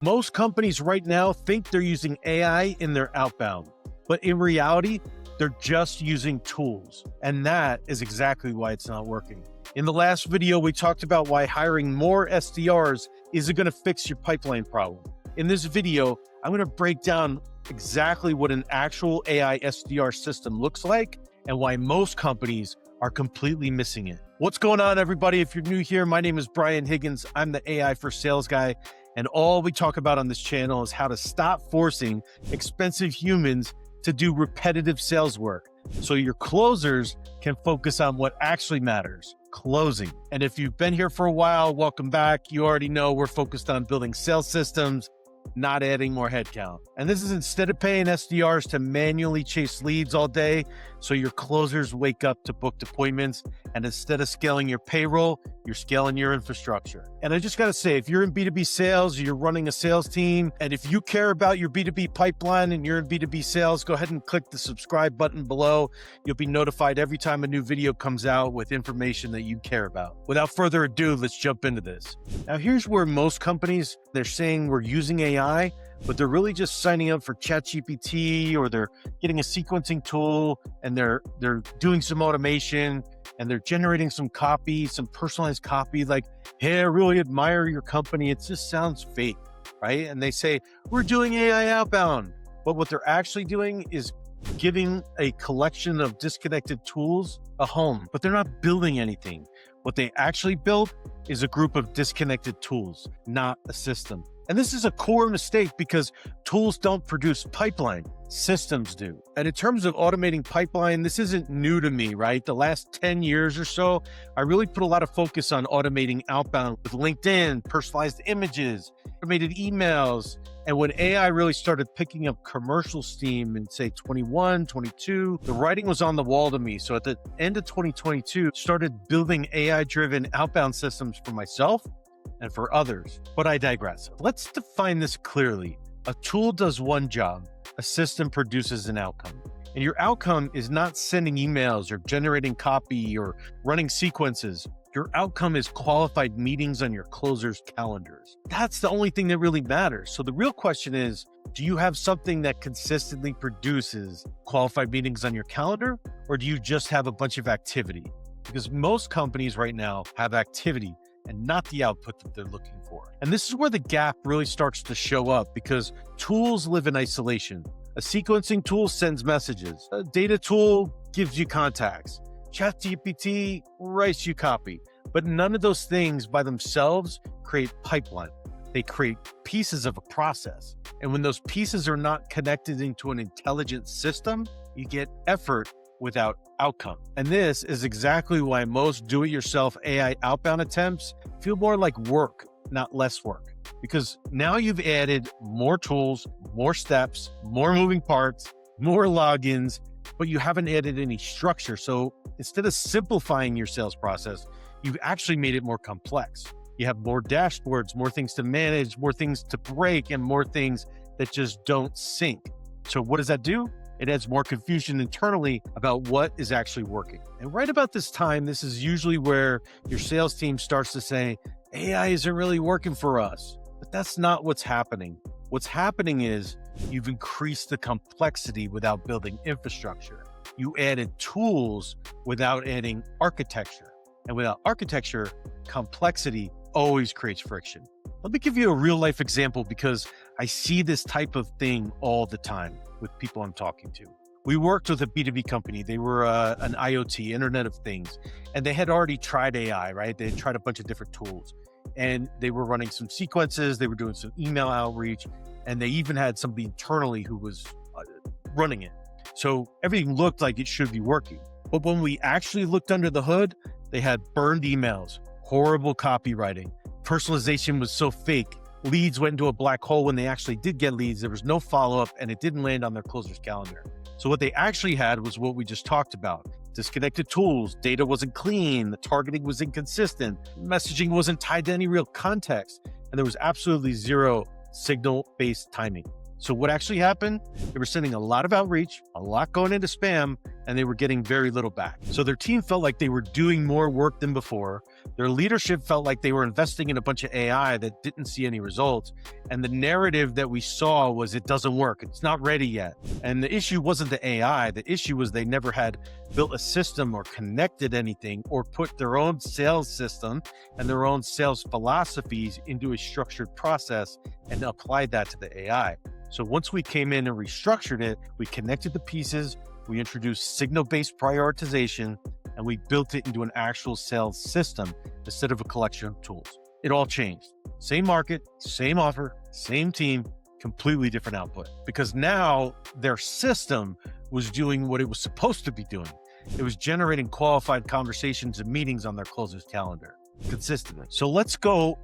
Most companies right now think they're using AI in their outbound, but in reality, they're just using tools. And that is exactly why it's not working. In the last video, we talked about why hiring more SDRs isn't going to fix your pipeline problem. In this video, I'm going to break down exactly what an actual AI SDR system looks like and why most companies are completely missing it. What's going on, everybody? If you're new here, my name is Brian Higgins. I'm the AI for Sales guy. And all we talk about on this channel is how to stop forcing expensive humans to do repetitive sales work so your closers can focus on what actually matters, closing. And if you've been here for a while, welcome back. You already know we're focused on building sales systems, not adding more headcount. And this is instead of paying SDRs to manually chase leads all day so your closers wake up to booked appointments, and instead of scaling your payroll, you're scaling your infrastructure. And I just got to say, if you're in B2B sales, you're running a sales team, and if you care about your B2B pipeline and you're in B2B sales, go ahead and click the subscribe button below. You'll be notified every time a new video comes out with information that you care about. Without further ado, let's jump into this. Now, here's where most companies, they're saying we're using AI, but they're really just signing up for ChatGPT, or they're getting a sequencing tool and they're doing some automation and they're generating some copy, some personalized copy like, hey, I really admire your company. It just sounds fake, right? And they say, we're doing AI outbound. But what they're actually doing is giving a collection of disconnected tools a home, but they're not building anything. What they actually build is a group of disconnected tools, not a system. And this is a core mistake because tools don't produce pipeline, systems do. And in terms of automating pipeline, this isn't new to me, right? The last 10 years or so, I really put a lot of focus on automating outbound with LinkedIn, personalized images, automated emails. And when AI really started picking up commercial steam in, say, 21, 22, the writing was on the wall to me. So at the end of 2022, started building AI-driven outbound systems for myself and for others. But I digress. Let's define this clearly. A tool does one job. A system produces an outcome. And your outcome is not sending emails or generating copy or running sequences. Your outcome is qualified meetings on your closers' calendars. That's the only thing that really matters. So the real question is, do you have something that consistently produces qualified meetings on your calendar, or do you just have a bunch of activity? Because most companies right now have activity and not the output that they're looking for. And this is where the gap really starts to show up, because tools live in isolation. A sequencing tool sends messages. A data tool gives you contacts. ChatGPT writes you copy. But none of those things by themselves create pipeline. They create pieces of a process. And when those pieces are not connected into an intelligent system, you get effort without outcome. And this is exactly why most do-it-yourself AI outbound attempts feel more like work, not less work. Because now you've added more tools, more steps, more moving parts, more logins, but you haven't added any structure. So instead of simplifying your sales process, you've actually made it more complex. You have more dashboards, more things to manage, more things to break, and more things that just don't sync. So what does that do? It adds more confusion internally about what is actually working. And right about this time, this is usually where your sales team starts to say, AI isn't really working for us. But that's not what's happening. What's happening is you've increased the complexity without building infrastructure. You added tools without adding architecture. And without architecture, complexity always creates friction. Let me give you a real life example, because I see this type of thing all the time with people I'm talking to. We worked with a B2B company. They were an IoT, Internet of Things, and they had already tried AI, right? They had tried a bunch of different tools, and they were running some sequences. They were doing some email outreach, and they even had somebody internally who was running it. So everything looked like it should be working. But when we actually looked under the hood, they had burned emails, horrible copywriting. Personalization was so fake. Leads went into a black hole when they actually did get leads. There was no follow-up, and it didn't land on their closer's calendar. So what they actually had was what we just talked about. Disconnected tools, data wasn't clean, the targeting was inconsistent, messaging wasn't tied to any real context, and there was absolutely zero signal-based timing. So what actually happened? They were sending a lot of outreach, a lot going into spam, and they were getting very little back. So their team felt like they were doing more work than before, Their leadership felt like they were investing in a bunch of AI that didn't see any results. And the narrative that we saw was it doesn't work. It's not ready yet. And the issue wasn't the AI. The issue was they never had built a system or connected anything or put their own sales system and their own sales philosophies into a structured process and applied that to the AI. So once we came in and restructured it, we connected the pieces, we introduced signal-based prioritization, and we built it into an actual sales system instead of a collection of tools. It all changed. Same market, same offer, same team, completely different output. Because now their system was doing what it was supposed to be doing. It was generating qualified conversations and meetings on their closer's calendar consistently. So let's go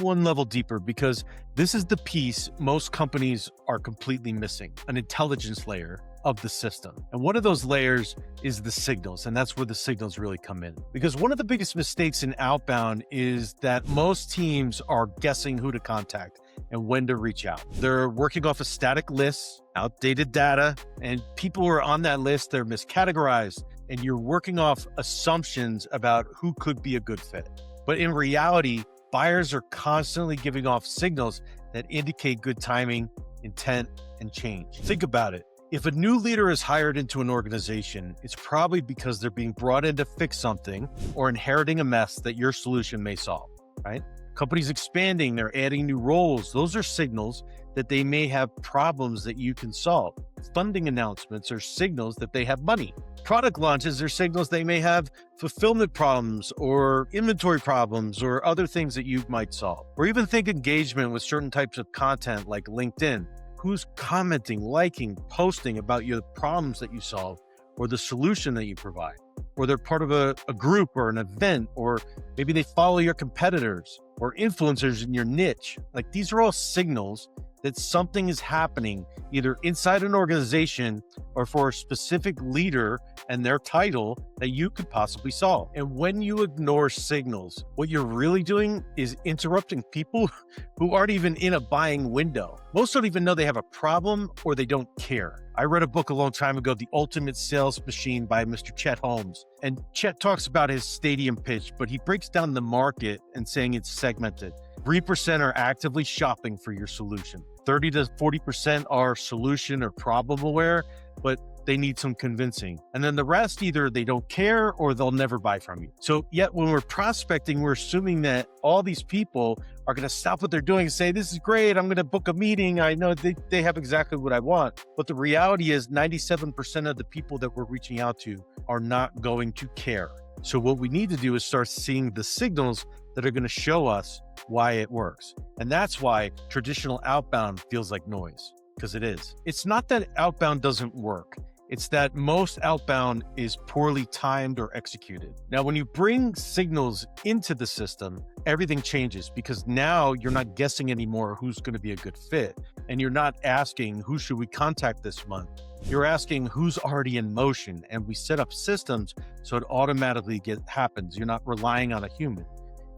one level deeper, because this is the piece most companies are completely missing, an intelligence layer of the system. And one of those layers is the signals, and that's where the signals really come in. Because one of the biggest mistakes in outbound is that most teams are guessing who to contact and when to reach out. They're working off a static list, outdated data, and people who are on that list, they're miscategorized, and you're working off assumptions about who could be a good fit. But in reality, buyers are constantly giving off signals that indicate good timing, intent, and change. Think about it. If a new leader is hired into an organization, it's probably because they're being brought in to fix something or inheriting a mess that your solution may solve, right? Companies expanding, they're adding new roles. Those are signals that they may have problems that you can solve. Funding announcements are signals that they have money. Product launches are signals they may have fulfillment problems or inventory problems or other things that you might solve. Or even think engagement with certain types of content like LinkedIn. Who's commenting, liking, posting about your problems that you solve or the solution that you provide? Or they're part of a group or an event, or maybe they follow your competitors or influencers in your niche. Like, these are all signals that something is happening either inside an organization or for a specific leader and their title that you could possibly solve. And when you ignore signals, what you're really doing is interrupting people who aren't even in a buying window. Most don't even know they have a problem, or they don't care. I read a book a long time ago, The Ultimate Sales Machine by Mr. Chet Holmes. And Chet talks about his stadium pitch, but he breaks down the market and saying it's segmented. 3% are actively shopping for your solution. 30 to 40% are solution or problem aware, but they need some convincing. And then the rest, either they don't care or they'll never buy from you. So yet when we're prospecting, we're assuming that all these people are going to stop what they're doing and say, this is great, I'm going to book a meeting. I know they have exactly what I want. But the reality is 97% of the people that we're reaching out to are not going to care. So what we need to do is start seeing the signals that are going to show us why it works. And that's why traditional outbound feels like noise, because it is. It's not that outbound doesn't work. It's that most outbound is poorly timed or executed. Now, when you bring signals into the system, everything changes, because now you're not guessing anymore who's going to be a good fit. And you're not asking, who should we contact this month? You're asking who's already in motion. And we set up systems so it automatically happens. You're not relying on a human.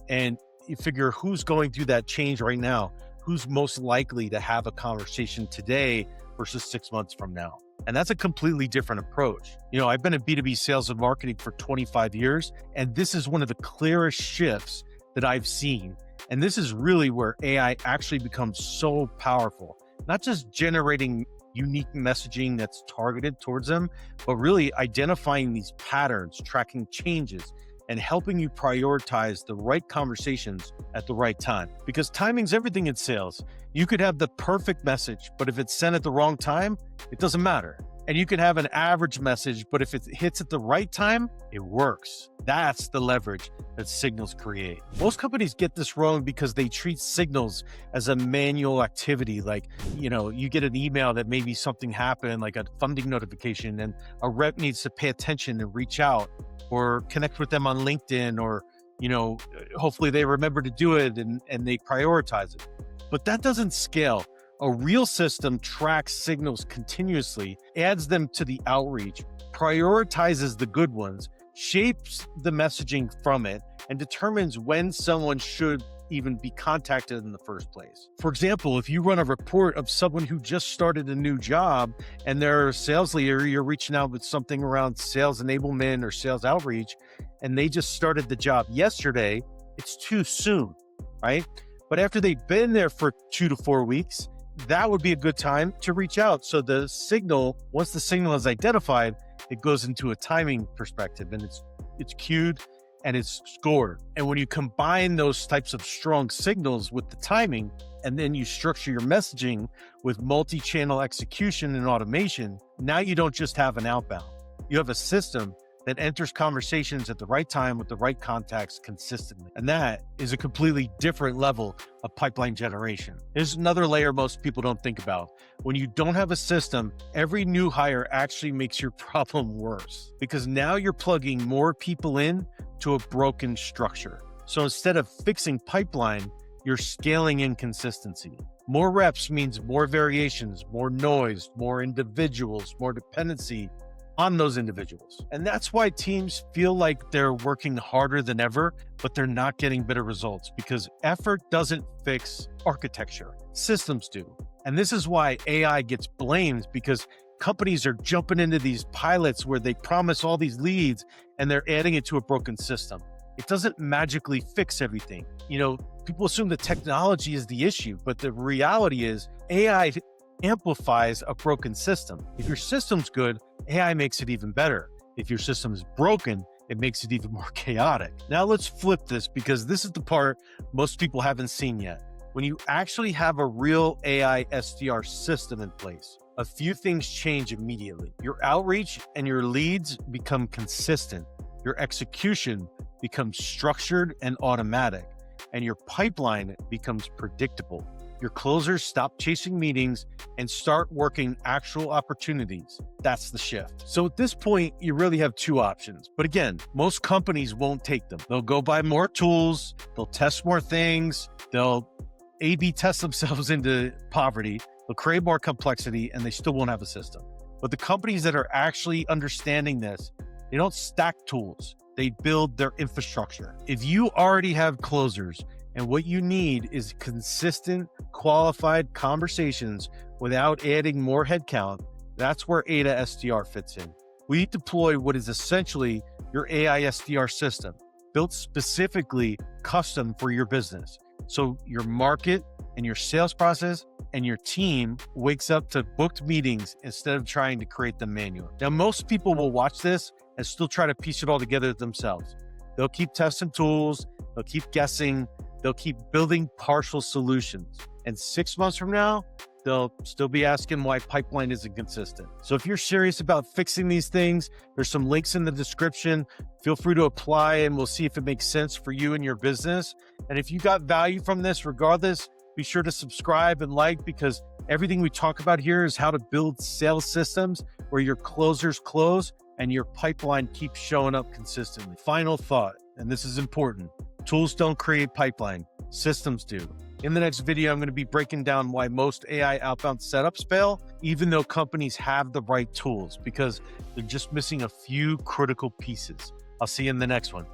And you figure who's going through that change right now, who's most likely to have a conversation today versus 6 months from now. And that's a completely different approach. You know, I've been in B2B sales and marketing for 25 years, and this is one of the clearest shifts that I've seen. And this is really where AI actually becomes so powerful, not just generating unique messaging that's targeted towards them, but really identifying these patterns, tracking changes, and helping you prioritize the right conversations at the right time. Because timing's everything in sales. You could have the perfect message, but if it's sent at the wrong time, it doesn't matter. And you can have an average message, but if it hits at the right time, it works. That's the leverage that signals create. Most companies get this wrong because they treat signals as a manual activity. Like, you know, you get an email that maybe something happened, like a funding notification, and a rep needs to pay attention and reach out or connect with them on LinkedIn, or, you know, hopefully they remember to do it and they prioritize it. But that doesn't scale. A real system tracks signals continuously, adds them to the outreach, prioritizes the good ones, shapes the messaging from it, and determines when someone should even be contacted in the first place. For example, if you run a report of someone who just started a new job and they're a sales leader, you're reaching out with something around sales enablement or sales outreach, and they just started the job yesterday, it's too soon, right? But after they've been there for 2 to 4 weeks, that would be a good time to reach out. So the signal, once the signal is identified, it goes into a timing perspective, and it's queued and it's scored. And when you combine those types of strong signals with the timing, and then you structure your messaging with multi-channel execution and automation, now you don't just have an outbound. You have a system that enters conversations at the right time with the right contacts consistently. And that is a completely different level of pipeline generation. There's another layer most people don't think about. When you don't have a system, every new hire actually makes your problem worse, because now you're plugging more people in to a broken structure. So instead of fixing pipeline, you're scaling inconsistency. More reps means more variations, more noise, more individuals, more dependency on those individuals. And that's why teams feel like they're working harder than ever, but they're not getting better results, because effort doesn't fix architecture. Systems do. And this is why AI gets blamed, because companies are jumping into these pilots where they promise all these leads and they're adding it to a broken system. It doesn't magically fix everything. People assume the technology is the issue, but the reality is AI amplifies a broken system. If your system's good, AI makes it even better. If your system is broken, it makes it even more chaotic. Now let's flip this, because this is the part most people haven't seen yet. When you actually have a real AI SDR system in place, a few things change immediately. Your outreach and your leads become consistent. Your execution becomes structured and automatic, and your pipeline becomes predictable. Your closers stop chasing meetings and start working actual opportunities. That's the shift. So at this point, you really have two options. But again, most companies won't take them. They'll go buy more tools, they'll test more things, they'll A/B test themselves into poverty, they'll create more complexity, and they still won't have a system. But the companies that are actually understanding this, they don't stack tools, they build their infrastructure. If you already have closers, and what you need is consistent, qualified conversations without adding more headcount, that's where AI SDR fits in. We deploy what is essentially your AI SDR system, built specifically custom for your business. So your market and your sales process and your team wakes up to booked meetings instead of trying to create them manually. Now, most people will watch this and still try to piece it all together themselves. They'll keep testing tools, they'll keep guessing, they'll keep building partial solutions. And 6 months from now, they'll still be asking why pipeline isn't consistent. So if you're serious about fixing these things, there's some links in the description. Feel free to apply and we'll see if it makes sense for you and your business. And if you got value from this, regardless, be sure to subscribe and like, because everything we talk about here is how to build sales systems where your closers close and your pipeline keeps showing up consistently. Final thought, and this is important. Tools don't create pipeline, systems do. In the next video, I'm going to be breaking down why most AI outbound setups fail, even though companies have the right tools, because they're just missing a few critical pieces. I'll see you in the next one.